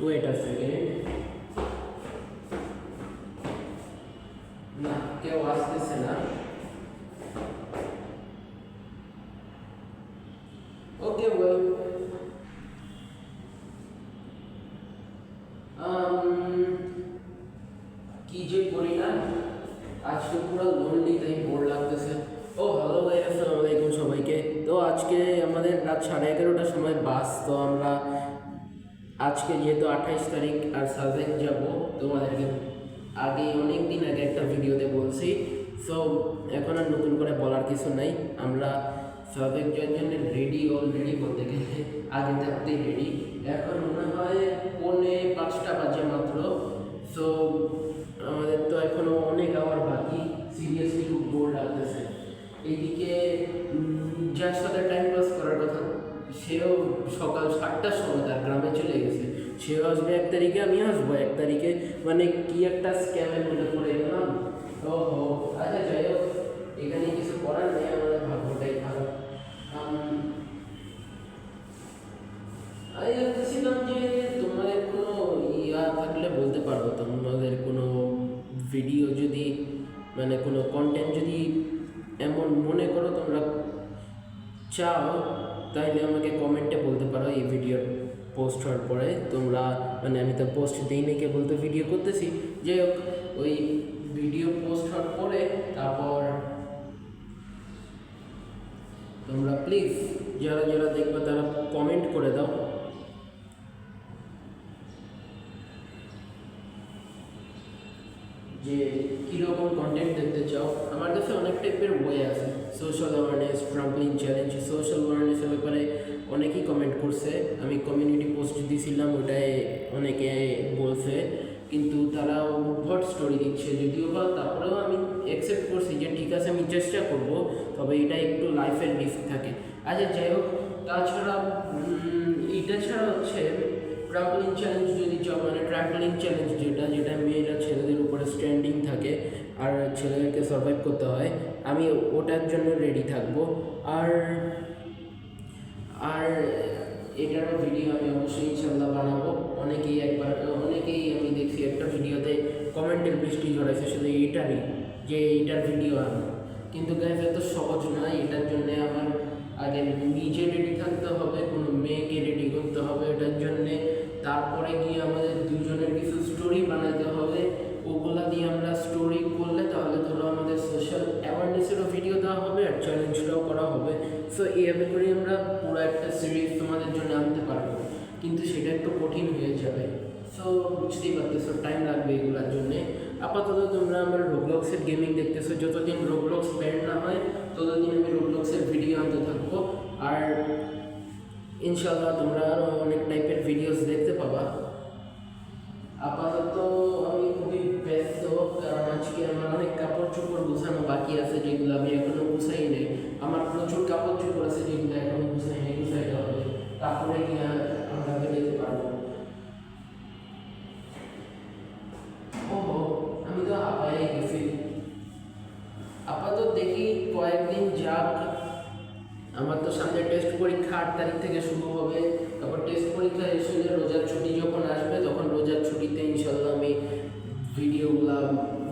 Wait a second, না কেউ আসতেছে না। ওকে ওয়েল, কি যে করি না, আজকে পুরো লোনলি, তাই বোর লাগতেছে। ও হ্যালো ভাই, আসসালামু আলাইকুম সবাইকে। তো আজকে আমাদের রাত 11:30টার সময় বাস, তো আমরা আজকে যেহেতু 28 তারিখ আর সাজেক যাব, তোমাদেরকে আগে অনেক দিন আগে একটা ভিডিওতে বলছি, সো এখন আর নতুন করে বলার কিছু নাই। আমরা সাজেক যাওয়ার জন্য রেডি, অলরেডি বলতে গেলে আগে থাকতেই রেডি। এখন মনে হয় 4:45 বাজে মাত্র, সো আমাদের তো এখনও অনেক আওয়ার বাকি। সিরিয়াসলি খুব বোর লাগতেছে। এইদিকে যার সাথে টাইম পাস করার কথা, সেও সকাল 7টার সময় তার গ্রামে চলে গেছে। সেও আসবে 1 তারিখে, আমিও আসবো 1 তারিখে। মানে কি একটা স্ক্যামের মধ্যে পড়ে গেলাম। ও হো, আচ্ছা যাই হোক, এখানে কিছু করার নেই, আমাদের ভাগ্যটাই খারাপ। আমি ভাবতেছিলাম যে তোমাদের কোনো ইয়া থাকলে বলতে পারো, তোমাদের কোনো ভিডিও যদি, মানে কোনো কন্টেন্ট যদি এমন মনে করো তোমরা চাও, তাহলে আমাকে কমেন্টে বলতে পারো। এই ভিডিও পোস্ট হওয়ার পরে তোমরা, মানে আমি তো পোস্ট দিই না, কেবল তো ভিডিও করতেছি। যাই হোক, ওই ভিডিও পোস্ট হওয়ার পরে তারপর তোমরা প্লিজ যারা যারা দেখবে তারা কমেন্ট করে দাও যে কীরকম কন্টেন্ট দেখতে চাও। আমার কাছে অনেক টাইপের ওয়ে আছে, social awareness, trampoline challenge. Social অ্যাওয়ারনেসের ব্যাপারে অনেকেই কমেন্ট করছে, আমি কমিউনিটি পোস্ট দিয়েছিলাম, ওটায় অনেকে বলছে, কিন্তু তারা উদ্ভট স্টোরি দিচ্ছে যদিও বা, তারপরেও আমি অ্যাকসেপ্ট করছি যে ঠিক আছে আমি চেষ্টা করব, তবে এটা একটু লাইফের রিস্ক থাকে। আচ্ছা যাই হোক, তাছাড়া এটা ছাড়া হচ্ছে ট্রাম্পলিং চ্যালেঞ্জ যদি চাও, মানে ট্রাম্পলিং চ্যালেঞ্জ যেটা যেটা মেয়েরা ছেলেদের উপরে স্ট্যান্ডিং থাকে আর ছেলেদেরকে সার্ভাইভ করতে হয়, আমি ওটার জন্য রেডি থাকবো। আর আর এটারও ভিডিও আমি অবশ্যই ইনশাল্লাহ বানাবো। অনেকেই আমি দেখছি একটা ভিডিওতে কমেন্টের বৃষ্টি ঝরাইছে শুধু এইটারই, যে এইটার ভিডিও আনো। কিন্তু গাইজ এত সহজ নয়, এটার জন্য আমার আগে নিজে রেডি থাকতে হবে, কোনো মেয়েকে রেডি করতে হবে এটার জন্যে, তারপরে গিয়ে আমাদের দুজনের কিছু স্টোরি বানাতে হবে। ওগুলা দিয়ে আমরা স্টোরি করলে তাহলে ধরো আমাদের সোশ্যাল অ্যাওয়ারনেসেরও ভিডিও দেওয়া হবে আর চ্যালেঞ্জটাও করা হবে। সো এইভাবে করে আমরা পুরো একটা সিরিজ তোমাদের জন্য আনতে পারবো, কিন্তু সেটা একটু কঠিন হয়ে যাবে। সো বুঝতেই পারতেছো, টাইম লাগবে এগুলোর জন্যে। আপাতত তোমরা আমার রোবলক্সের গেমিং দেখতেছো, যতদিন রোবলক্স ব্যান্ড না হয় ততদিন আমি রোবলক্সের ভিডিও আনতে থাকবো। আর ইনশাল্লাহ তোমরা আরও অনেক টাইপের ভিডিওস দেখতে পাবা। আপাতত আমি খুবই ব্যস্ত, কারণ আজকে আমার অনেক কাপড় চোপড় গুছানো বাকি আছে, যেগুলো আমি এখনো গুছাই নেই। আমার প্রচুর কাপড় চোপড় আছে যেগুলো এখনো গুছাই নেই, গুছাইতে হবে, তারপরে কি আমরা বেরোতে পারবো। ও আমি তো হাঁপাই গেছি। আপাতত দেখি কয়েকদিন যাক, আমার তো সামনে টেস্ট পরীক্ষা 8 তারিখ থেকে শুরু হবে। তারপর টেস্ট পরীক্ষা এসে রোজার ছুটি যখন আসবে, তখন রোজার ছুটিতে ইনশাল্লাহ আমি ভিডিওগুলো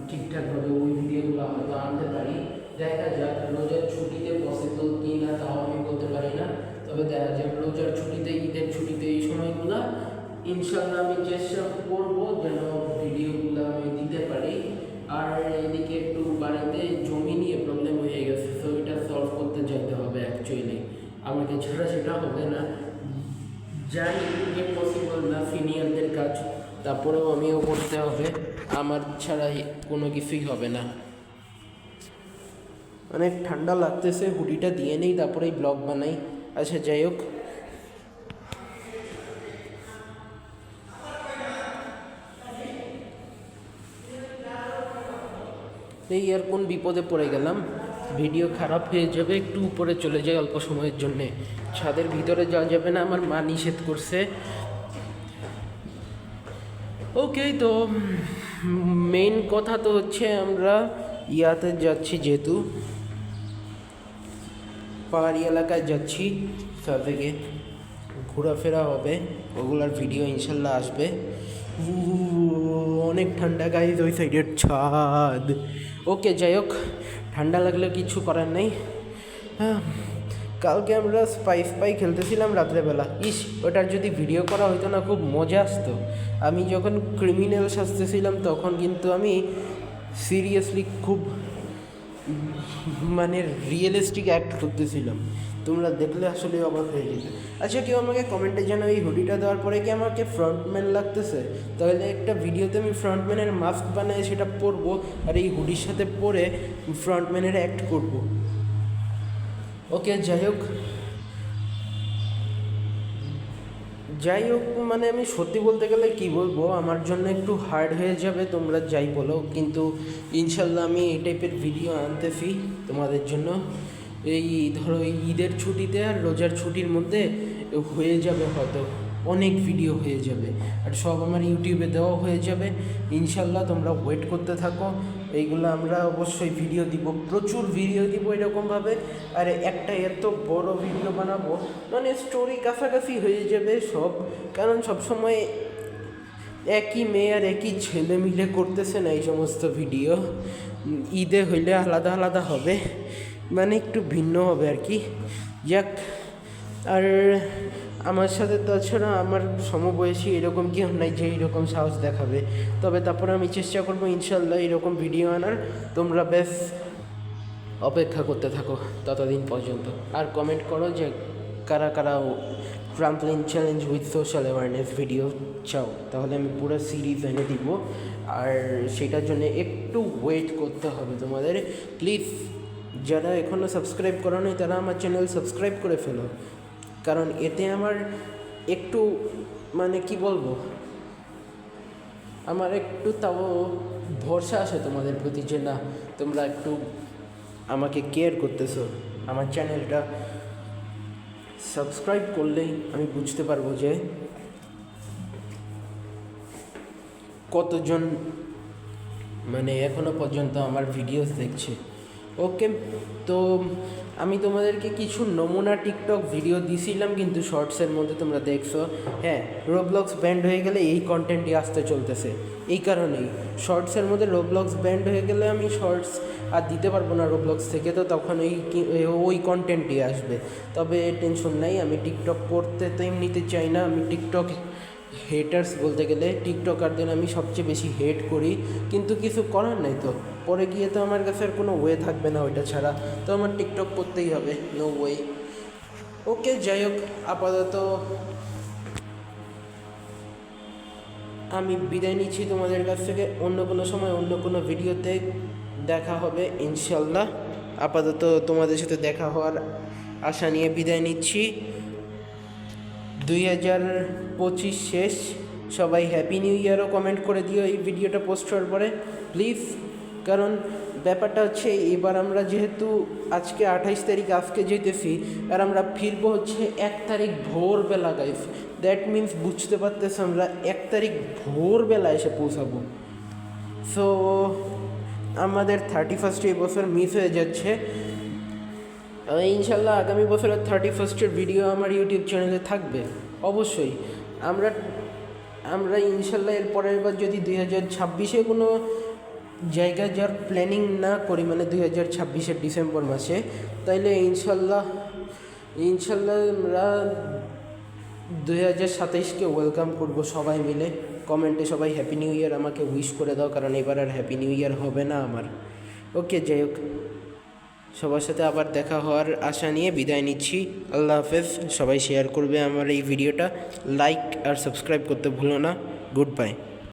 ঠিকঠাকভাবে ওই ভিডিওগুলো হয়তো আনতে পারি। দেখা যাক রোজার ছুটিতে পসিবল কি না, তাও আমি বলতে পারি না। তবে দেখা যাক রোজার ছুটিতে, ঈদের ছুটিতে, এই সময়গুলো ইনশাল্লাহ আমি চেষ্টা করবো যেন ভিডিওগুলো আমি দিতে পারি। আর এদিকে একটু বাড়িতে জমি নিয়ে প্রবলেম হয়ে গেছে, সো এটা সলভ করতে যাইতে হবে অ্যাকচুয়ালি, আমাকে ছাড়া সেটা হবে না। জানি যে পসিবল না, সিনিয়রদের কাজ, তারপরেও আমিও করতে হবে, আমার ছাড়া কোনো কিছুই হবে না। অনেক ঠান্ডা লাগতেছে, হুডিটা দিয়ে নেই তারপরেই ব্লগ বানাই। আচ্ছা যাই হোক, এই আর কোন বিপদে পড়ে গেলাম, ভিডিও খারাপ হয়ে যাবে, একটু উপরে চলে যাই অল্প সময়ের জন্যে। ছাদের ভিতরে যাওয়া যাবে না, আমার মা নিষেধ করছে। ওকে, তো মেইন কথা তো হচ্ছে আমরা ইয়াতে যাচ্ছি, যেহেতু পাহাড়ি এলাকায় যাচ্ছি, সাথে ঘোরাফেরা হবে। ওগুলার ভিডিও ইনশাল্লাহ আসবে। অনেক ঠান্ডা গাইজ, ওই সাইডের ছাদ। ওকে, যাই হোক, ঠান্ডা লাগলে কিছু করার নেই। হ্যাঁ, কালকে আমরা স্পাই খেলতেছিলাম রাত্রেবেলা। ওটার যদি ভিডিও করা হইতো না, খুব মজা আসতো। আমি যখন ক্রিমিনাল সাজতেছিলাম তখন কিন্তু আমি সিরিয়াসলি খুব মানে রিয়েলিস্টিক অ্যাক্ট করতেছিলাম। তোমরা দেখলে আসলে অবাক হয়ে যেতে। আচ্ছা, কেউ আমাকে কমেন্টে জানাও এই হুডিটা দেওয়ার পরে কি আমাকে ফ্রন্টম্যান লাগতেছে? তাহলে একটা ভিডিওতে আমি ফ্রন্টম্যানের মাস্ক বানায় সেটা পরবো, আর এই হুডির সাথে পরে ফ্রন্টম্যানের অ্যাক্ট করব। ওকে, যাই হোক, মানে আমি সত্যি বলতে গেলে কি বলবো, আমার জন্য একটু হার্ড হয়ে যাবে, তোমরা যাই বলো, কিন্তু ইনশাল্লাহ আমি এই টাইপের ভিডিও আনতেছি তোমাদের জন্য। এই ধরো ঈদের ছুটিতে আর রোজার ছুটির মধ্যে হয়ে যাবে, হয়তো অনেক ভিডিও হয়ে যাবে, আর সব আমার ইউটিউবে দেওয়া হয়ে যাবে ইনশাল্লাহ। তোমরা ওয়েট করতে থাকো, এইগুলো আমরা অবশ্যই ভিডিও দিব, প্রচুর ভিডিও দিব এরকমভাবে। আর একটা এত বড় ভিডিও বানাবো, মানে স্টোরি কাছাকাছি হয়ে যাবে সব, কারণ সবসময় একই মেয়ে আর একই ছেলে মিলে করতেছে না এই সমস্ত ভিডিও। ঈদে হইলে আলাদা আলাদা হবে, মানে একটু ভিন্ন হবে আর কি। যাক, আর আমার সাথে তাছাড়া আমার সমবয়সী এরকম কেউ নাই যে এইরকম সাহস দেখাবে। তবে তারপরে আমি চেষ্টা করবো ইনশাল্লাহ এরকম ভিডিও আনার। তোমরা বেশ অপেক্ষা করতে থাকো ততদিন পর্যন্ত। আর কমেন্ট করো যে কারা কারা trampoline challenge with social awareness video চাও, তাহলে আমি পুরো সিরিজ এনে দিব। আর সেটার জন্য একটু ওয়েট করতে হবে তোমাদের। প্লিজ, যারা এখনও সাবস্ক্রাইব করো নি তারা আমার চ্যানেল সাবস্ক্রাইব করে ফেলো, কারণ এতে আমার একটু মানে কি বলবো, আমার একটু তাও ভরসা আসে তোমাদের প্রতি, যে না, তোমরা একটু আমাকে কেয়ার করতেছো। আমার চ্যানেলটা সাবস্ক্রাইব করলেই আমি বুঝতে পারবো যে কতজন মানে এখনও পর্যন্ত আমার ভিডিওস দেখছে। ওকে, তো আমি তোমাদেরকে কিছু নমুনা টিকটক ভিডিও দিছিলাম, কিন্তু শর্টসের মধ্যে তোমরা দেখছো। হ্যাঁ, রোবলক্স ব্যান্ড হয়ে গেলে এই কন্টেন্টই আসতে চলতেছে। এই কারণেই শর্টসের মধ্যে রোবলক্স ব্যান্ড হয়ে গেলে আমি শর্টস আর দিতে পারবো না রোবলক্স থেকে, তো তখন ওই কন্টেন্টই আসবে। তবে টেনশন নাই, আমি টিকটক করতে তো এমনিতে চাই না। আমি টিকটক হেটার্স বলতে গেলে টিকটকারদের আমি সবচেয়ে বেশি হেট করি, কিন্তু কিছু করার নাই। তো পরে গিয়ে তো আমার কাছে আর কোনো ওয়ে থাকবে না ওইটা ছাড়া, তো আমার টিকটক করতেই হবে, নো ওয়ে। ওকে, যাই হোক, আপাতত আমি বিদায় নিচ্ছি তোমাদের কাছ থেকে। অন্য কোনো সময় অন্য কোনো ভিডিওতে দেখা হবে ইনশাল্লাহ। আপাতত তোমাদের সাথে দেখা হওয়ার আশা নিয়ে বিদায় নিচ্ছি। 2025 শেষ, সবাই হ্যাপি নিউ ইয়ারও কমেন্ট করে দিও এই ভিডিওটা পোস্ট হওয়ার পরে প্লিজ। কারণ ব্যাপারটা হচ্ছে, এবার আমরা যেহেতু আজকে 28 তারিখ আজকে যেতেছি, আর আমরা ফিরবো হচ্ছে 1 তারিখ ভোরবেলা গাইস। দ্যাট মিন্স বুঝতে পারতেছ, আমরা 1 তারিখ ভোরবেলা এসে পৌঁছাবো। সো আমাদের 31 এই বছর মিস হয়ে যাচ্ছে। ইনশাল্লাহ আগামী বছরের 31 ভিডিও আমার ইউটিউব চ্যানেলে থাকবে অবশ্যই। আমরা ইনশাল্লাহ এর পরের বার যদি 2026-এ কোনো জায়গায় যাওয়ার প্ল্যানিং না করি, মানে 2026-এর ডিসেম্বর মাসে, তাইলে ইনশাল্লাহ আমরা 2027-কে ওয়েলকাম করব সবাই মিলে। কমেন্টে সবাই হ্যাপি নিউ ইয়ার আমাকে উইশ করে দাও, কারণ এবার আর হ্যাপি নিউ ইয়ার হবে না আমার। ওকে, যাই হোক, সবার সাথে আবার দেখা হওয়ার আশা নিয়ে বিদায় নিচ্ছি। আল্লাহ হাফেজ। সবাই শেয়ার করবে আমার এই ভিডিওটা, লাইক আর সাবস্ক্রাইব করতে ভুলো না। Good bye.